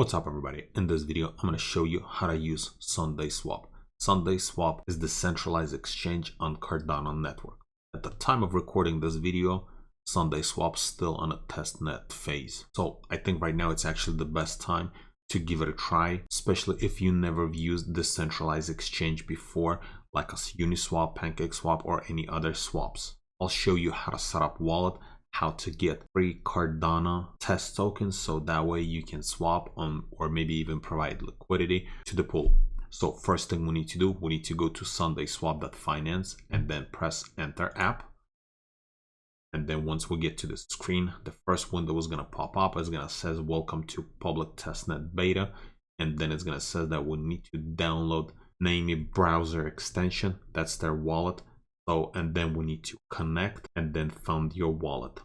What's up everybody? In this video I'm going to show you how to use SundaeSwap. SundaeSwap is the centralized exchange on Cardano network. At the time of recording this video, SundaeSwap is still on a testnet phase. So I think right now it's actually the best time to give it a try, especially if you never used this centralized exchange before, like a Uniswap, PancakeSwap, or any other swaps. I'll show you how to set up wallet, how to get free Cardano test tokens, so that way you can swap on or maybe even provide liquidity to the pool. So first thing we need to do, we need to go to SundaeSwap.finance and then press enter app. And then once we get to the screen, the first window is going to pop up. It's going to say welcome to public testnet beta, and then it's going to say that we need to download Name browser extension, that's their wallet. So, and then we need to connect and then found your wallet.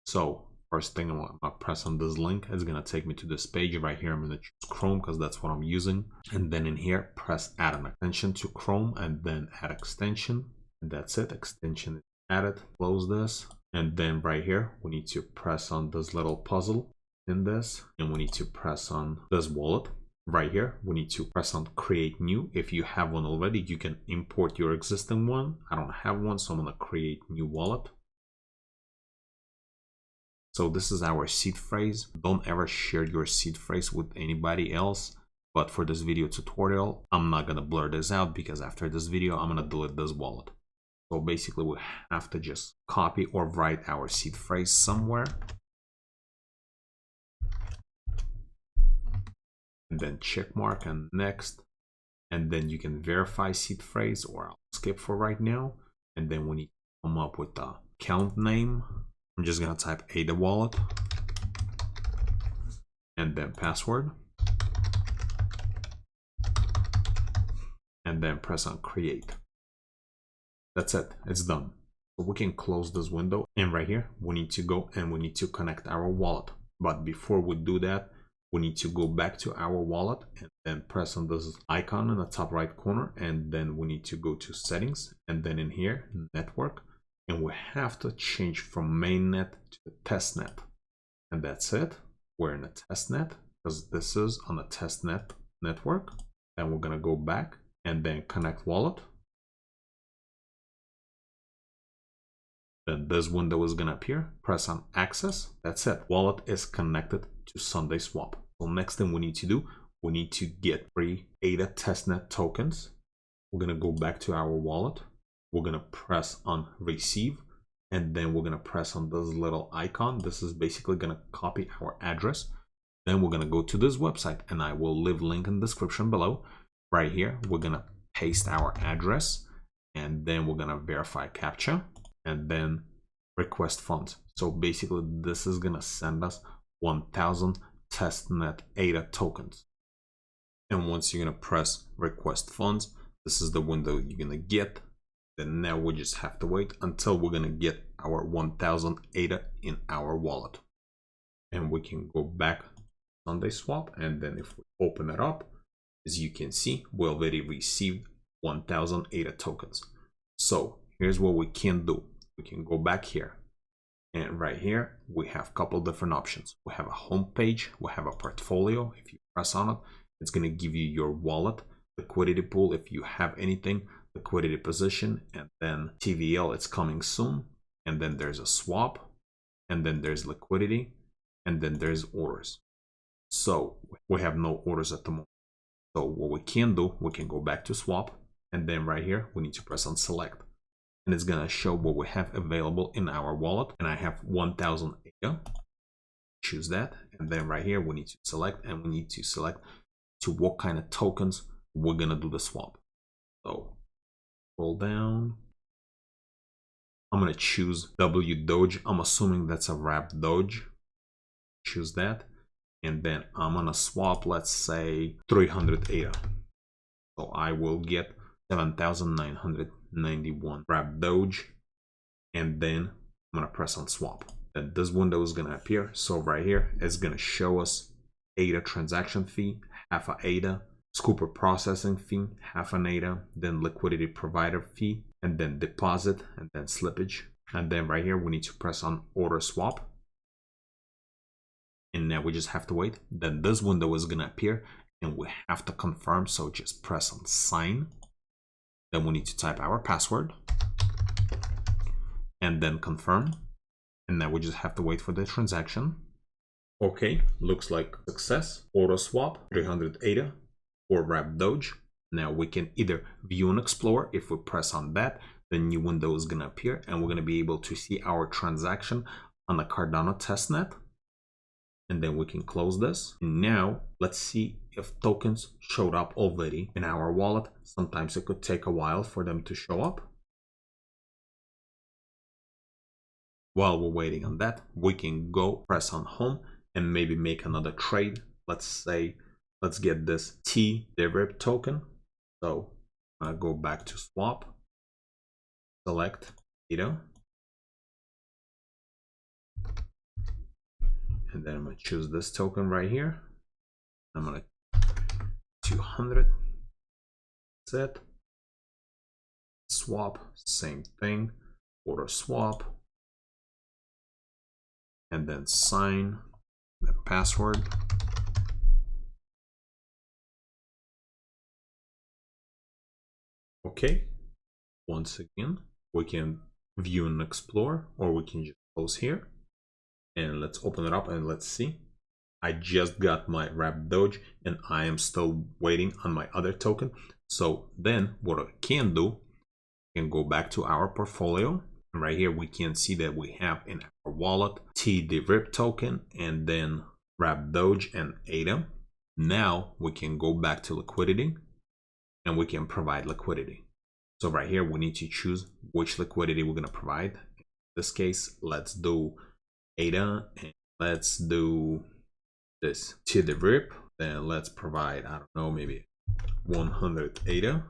So first thing I'm gonna press on this link. It's gonna take me to this page right here. I'm gonna choose Chrome because that's what I'm using. And then in here, press add an extension to Chrome and then add extension. And that's it, extension is added. Close this. And then right here, we need to press on this little puzzle in this. And we need to press on this wallet. Right here, we need to press on create new. If you have one already, you can import your existing one. I don't have one, so I'm going to create new wallet. So this is our seed phrase. Don't ever share your seed phrase with anybody else. But for this video tutorial, I'm not going to blur this out because after this video, I'm going to delete this wallet. So basically, we have to just copy or write our seed phrase somewhere. And then check mark and next, and then you can verify seed phrase, or I'll skip for right now. And then we need to come up with the account name. I'm just gonna type ADA wallet and then password, and then press on create. That's it, it's done. So we can close this window, and right here we need to go and we need to connect our wallet. But before we do that, we need to go back to our wallet and then press on this icon in the top right corner, and then we need to go to settings, and then in here network, and we have to change from mainnet to the testnet. And that's it, we're in a testnet because this is on a testnet network. And we're going to go back and then connect wallet. Then this window is going to appear. Press on access. That's it, wallet is connected to SundaeSwap. So next thing we need to do, we need to get free ADA testnet tokens. We're going to go back to our wallet. We're going to press on receive, and then we're going to press on this little icon. This is basically going to copy our address. Then we're going to go to this website, and I will leave link in the description below. Right here, we're going to paste our address, and then we're going to verify CAPTCHA, and then request funds. So basically this is going to send us 1000 testnet ADA tokens. And once you're going to press request funds, this is the window you're going to get. Then now we just have to wait until we're going to get our 1000 ADA in our wallet. And we can go back to SundaeSwap, and then if we open it up, as you can see, we already received 1000 ADA tokens. So here's what we can do. We can go back here. And right here, we have a couple different options. We have a home page, we have a portfolio. If you press on it, it's going to give you your wallet, liquidity pool if you have anything, liquidity position, and then TVL, it's coming soon. And then there's a swap, and then there's liquidity, and then there's orders. So we have no orders at the moment. So what we can do, we can go back to swap, and then right here, we need to press on select. And it's going to show what we have available in our wallet. And I have 1000 ADA. Choose that. And then right here, we need to select, and we need to select to what kind of tokens we're going to do the swap. So scroll down. I'm going to choose W Doge. I'm assuming that's a wrapped Doge. Choose that. And then I'm going to swap, let's say 300 ADA. So I will get 7,991 wrapped Doge, and then I'm gonna press on swap. Then this window is gonna appear. So right here, it's gonna show us ADA transaction fee, half a ADA, scooper processing fee, half an ADA, then liquidity provider fee, and then deposit, and then slippage. And then right here, we need to press on order swap. And now we just have to wait. Then this window is gonna appear and we have to confirm. So just press on sign. Then we need to type our password and then confirm. And now we just have to wait for the transaction. Okay, looks like success. Auto swap 300 ADA or wrap Doge. Now we can either view and explore. If we press on that, the new window is gonna appear and we're gonna be able to see our transaction on the Cardano testnet. And then we can close this. And now let's see if tokens showed up already in our wallet. Sometimes it could take a while for them to show up. While we're waiting on that, we can go press on home and maybe make another trade. Let's say, let's get this TDRIP token. So I'll go back to swap, select ADA. And then I'm gonna choose this token right here. I'm gonna 200, set, swap, same thing, order swap, and then sign the password. Okay, once again, we can view and explore, or we can just close here. And let's open it up and let's see. I just got my wrap Doge and I am still waiting on my other token. So then what I can do, I can go back to our portfolio. And right here, we can see that we have in our wallet TDRIP token and then wrap Doge and ADA. Now we can go back to liquidity and we can provide liquidity. So right here, we need to choose which liquidity we're going to provide. In this case, let's do ADA and let's do this TDRIP. Then let's provide, I don't know, maybe 100 ADA.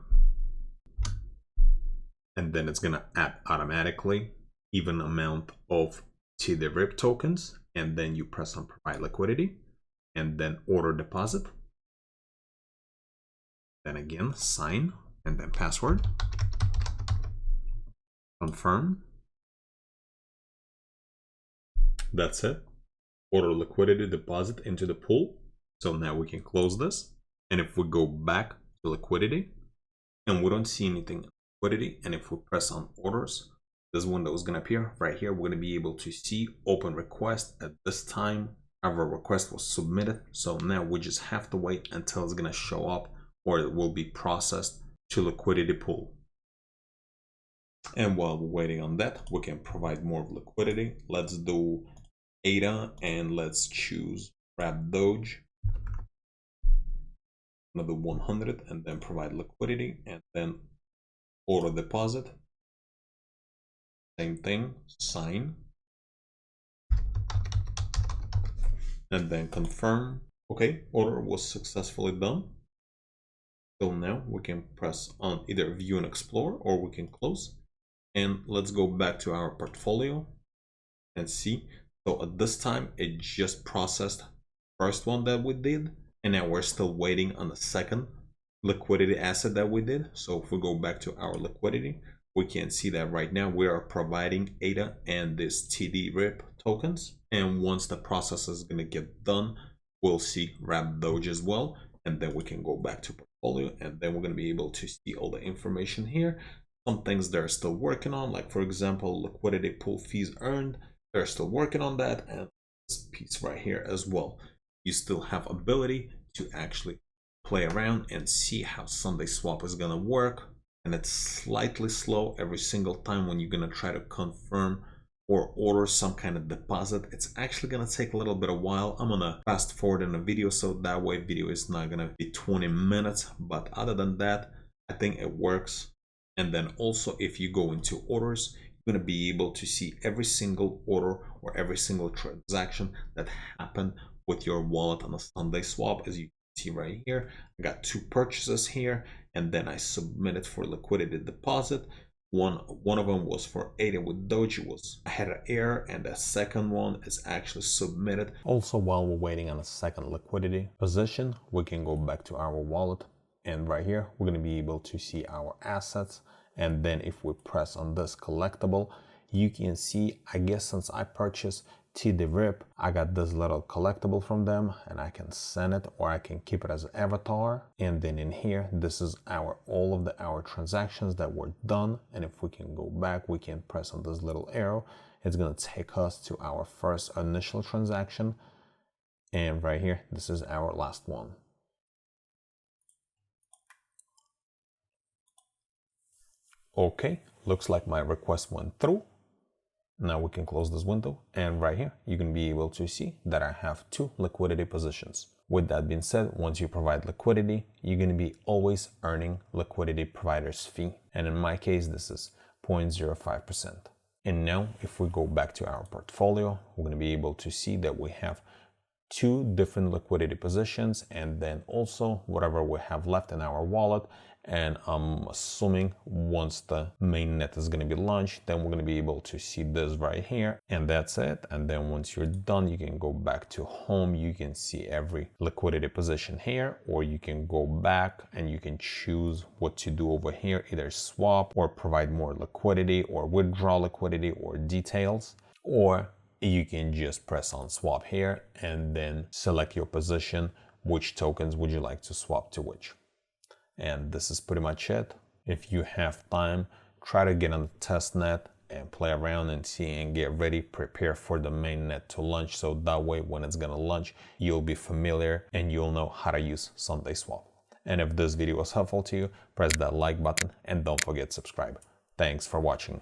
And then it's gonna add automatically even amount of TDRIP tokens. And then you press on provide liquidity and then order deposit. Then again, sign and then password. Confirm. That's it. Order liquidity deposit into the pool. So now we can close this. And if we go back to liquidity and we don't see anything in liquidity, and if we press on orders, this window is going to appear right here. We're going to be able to see open request. At this time, our request was submitted. So now we just have to wait until it's going to show up or it will be processed to liquidity pool. And while we're waiting on that, we can provide more liquidity. Let's do ADA and let's choose wrap Doge, another 100, and then provide liquidity and then auto deposit. Same thing, sign and then confirm. Okay, order was successfully done. So now we can press on either view and explore or we can close. And let's go back to our portfolio and see. So at this time, it just processed first one that we did, and now we're still waiting on the second liquidity asset that we did. So if we go back to our liquidity, we can see that right now we are providing ADA and this TDRIP tokens. And once the process is going to get done, we'll see wrap Doge as well. And then we can go back to portfolio and then we're going to be able to see all the information here. Some things they're still working on, like for example, liquidity pool fees earned. They're still working on that, and this piece right here as well. You still have ability to actually play around and see how SundaeSwap is gonna work. And it's slightly slow every single time when you're gonna try to confirm or order some kind of deposit. It's actually gonna take a little bit of while. I'm gonna fast forward in the video so that way video is not gonna be 20 minutes. But other than that, I think it works. And then also if you go into orders, going to be able to see every single order or every single transaction that happened with your wallet on a SundaeSwap. As you can see right here, I got 2 purchases here, and then I submitted for liquidity deposit. One of them was for ADA with Doge. I had an error, and the second one is actually submitted. Also, while we're waiting on a second liquidity position, we can go back to our wallet, and right here we're going to be able to see our assets. And then if we press on this collectible, you can see, I guess since I purchased TD rip, I got this little collectible from them and I can send it or I can keep it as an avatar. And then in here, this is all of our transactions that were done. And if we can go back, we can press on this little arrow. It's going to take us to our first initial transaction. And right here, this is our last one. Okay, looks like my request went through. Now we can close this window, and right here you can be able to see that I have 2 liquidity positions. With that being said, once you provide liquidity, you're going to be always earning liquidity provider's fee, and in my case this is 0.05%. And now if we go back to our portfolio, we're going to be able to see that we have 2 different liquidity positions, and then also whatever we have left in our wallet. And I'm assuming once the mainnet is going to be launched, then we're going to be able to see this right here, and that's it. And then once you're done, you can go back to home. You can see every liquidity position here, or you can go back and you can choose what to do over here, either swap or provide more liquidity or withdraw liquidity or details, or you can just press on swap here and then select your position, which tokens would you like to swap to which. And this is pretty much it. If you have time, try to get on the testnet and play around and see and get ready, prepare for the mainnet to launch, so that way when it's gonna launch, you'll be familiar and you'll know how to use SundaeSwap. And if this video was helpful to you, press that like button and don't forget to subscribe. Thanks for watching.